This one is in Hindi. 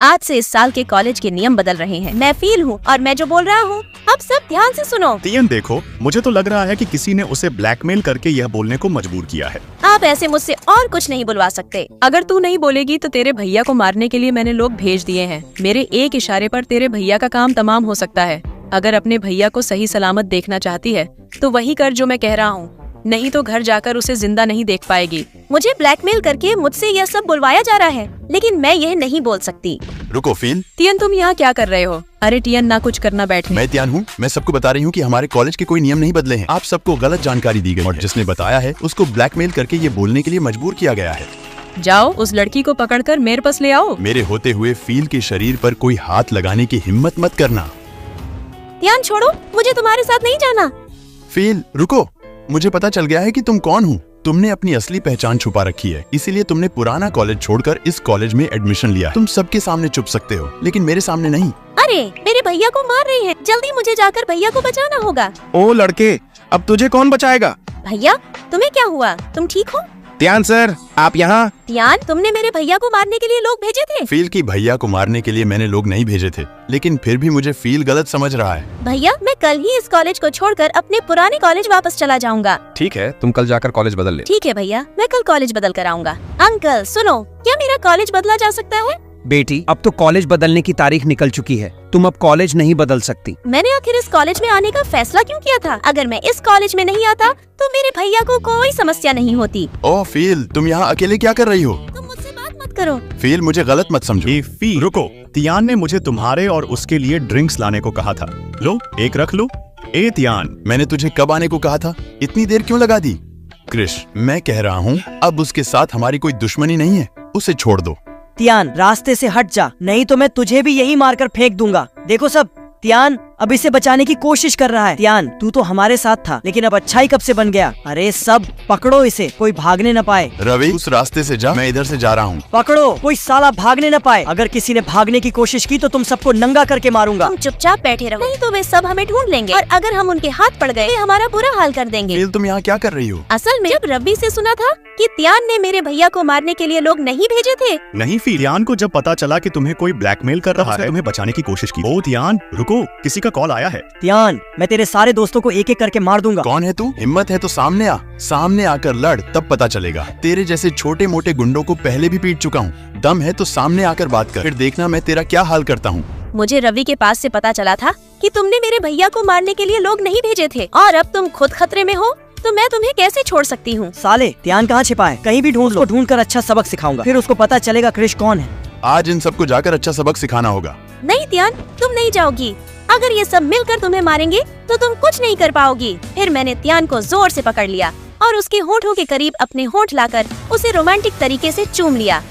आज से इस साल के कॉलेज के नियम बदल रहे हैं। मैं फील हूँ और मैं जो बोल रहा हूँ अब सब ध्यान से सुनो। तियन देखो, मुझे तो लग रहा है कि किसी ने उसे ब्लैकमेल करके यह बोलने को मजबूर किया है। आप ऐसे मुझसे और कुछ नहीं बुलवा सकते। अगर तू नहीं बोलेगी तो तेरे भैया को मारने के लिए मैंने लोग भेज दिए हैं। मेरे एक इशारे पर तेरे भैया का काम तमाम हो सकता है। अगर अपने भैया को सही सलामत देखना चाहती है तो वही कर जो मैं कह रहा हूँ, नहीं तो घर जाकर उसे जिंदा नहीं देख पाएगी। मुझे ब्लैकमेल करके मुझसे यह सब बुलवाया जा रहा है, लेकिन मैं यह नहीं बोल सकती। रुको फील। तियन, तुम यहाँ क्या कर रहे हो? अरे टियन, ना कुछ करना, बैठे। मैं तियान हूँ। मैं सबको बता रही हूँ कि हमारे कॉलेज के कोई नियम नहीं बदले हैं। आप सबको गलत जानकारी दी गई और जिसने बताया है उसको ब्लैकमेल करके ये बोलने के लिए मजबूर किया गया है। जाओ उस लड़की को पकड़कर मेरे पास ले आओ। मेरे होते हुए फील के शरीर पर कोई हाथ लगाने की हिम्मत मत करना। ध्यान छोड़ो, मुझे तुम्हारे साथ नहीं जाना। फील रुको, मुझे पता चल गया है कि तुम कौन हो। तुमने अपनी असली पहचान छुपा रखी है, इसीलिए तुमने पुराना कॉलेज छोड़कर इस कॉलेज में एडमिशन लिया है। तुम सबके सामने छुप सकते हो, लेकिन मेरे सामने नहीं। अरे मेरे भैया को मार रही है, जल्दी मुझे जाकर भैया को बचाना होगा। ओ लड़के, अब तुझे कौन बचाएगा? भैया तुम्हें क्या हुआ? तुम ठीक हो? त्यान सर, आप यहाँ? त्यान, तुमने मेरे भैया को मारने के लिए लोग भेजे थे? फील की भैया को मारने के लिए मैंने लोग नहीं भेजे थे, लेकिन फिर भी मुझे फील गलत समझ रहा है। भैया मैं कल ही इस कॉलेज को छोड़कर अपने पुराने कॉलेज वापस चला जाऊंगा। ठीक है, तुम कल जाकर कॉलेज बदल ले। ठीक है भैया, मैं कल कॉलेज बदल कर आऊंगा। अंकल सुनो, क्या मेरा कॉलेज बदला जा सकता है? बेटी, अब तो कॉलेज बदलने की तारीख निकल चुकी है। तुम अब कॉलेज नहीं बदल सकती। मैंने आखिर इस कॉलेज में आने का फैसला क्यों किया था? अगर मैं इस कॉलेज में नहीं आता तो मेरे भैया को कोई समस्या नहीं होती। ओह फील, तुम यहाँ अकेले क्या कर रही हो? तुम मुझसे बात मत करो। फील, मुझे गलत मत समझो। फील रुको, तियान ने मुझे तुम्हारे और उसके लिए ड्रिंक्स लाने को कहा था। लो एक रख लो। ए तियान, मैंने तुझे कब आने को कहा था? इतनी देर क्यों लगा दी? क्रिश, मैं कह रहा हूँ अब उसके साथ हमारी कोई दुश्मनी नहीं है, उसे छोड़ दो। तियान, रास्ते से हट जा, नहीं तो मैं तुझे भी यहीं मारकर फेंक दूंगा। देखो सब, तियान अब इसे बचाने की कोशिश कर रहा है। तियान, तू तो हमारे साथ था, लेकिन अब अच्छाई कब से बन गया? अरे सब पकड़ो इसे, कोई भागने न पाए। रवि, उस रास्ते से जा, मैं इधर से जा रहा हूँ। पकड़ो, कोई साला भागने न पाए। अगर किसी ने भागने की कोशिश की तो तुम सबको नंगा करके मारूंगा। तुम चुपचाप बैठे रहो, नहीं तो वे सब हमें ढूंढ लेंगे और अगर हम उनके हाथ पड़ गए हमारा बुरा हाल कर देंगे। फील, तुम यहाँ क्या कर रही हो? असल में जब रवि से सुना था कि त्यान ने मेरे भैया को मारने के लिए लोग नहीं भेजे थे। नहीं फील, तियान को जब पता चला कि तुम्हें कोई ब्लैकमेल कर रहा है, तुम्हें बचाने की कोशिश की। ओ तियान रुको, किसी का कॉल आया है। तियान, मैं तेरे सारे दोस्तों को एक एक करके मार दूंगा। कौन है तू? हिम्मत है तो सामने आ, सामने आकर लड़, तब पता चलेगा। तेरे जैसे छोटे मोटे गुंडों को पहले भी पीट चुका हूँ। दम है तो सामने आकर बात कर, फिर देखना मैं तेरा क्या हाल करता हूँ। मुझे रवि के पास से पता चला था कि तुमने मेरे भैया को मारने के लिए लोग नहीं भेजे थे और अब तुम खुद खतरे में हो तो मैं तुम्हें कैसे छोड़ सकती हूँ? साले, त्यान कहाँ छिपा है? कहीं भी ढूंढ लो, ढूंढकर अच्छा सबक सिखाऊंगा, फिर उसको पता चलेगा क्रिश कौन है। आज इन सबको जाकर अच्छा सबक सिखाना होगा। नहीं त्यान, तुम नहीं जाओगी। अगर ये सब मिलकर तुम्हें मारेंगे तो तुम कुछ नहीं कर पाओगी। फिर मैंने त्यान को जोर से पकड़ लिया और उसके होठों के करीब अपने होठ लाकर उसे रोमांटिक तरीके से चूम लिया।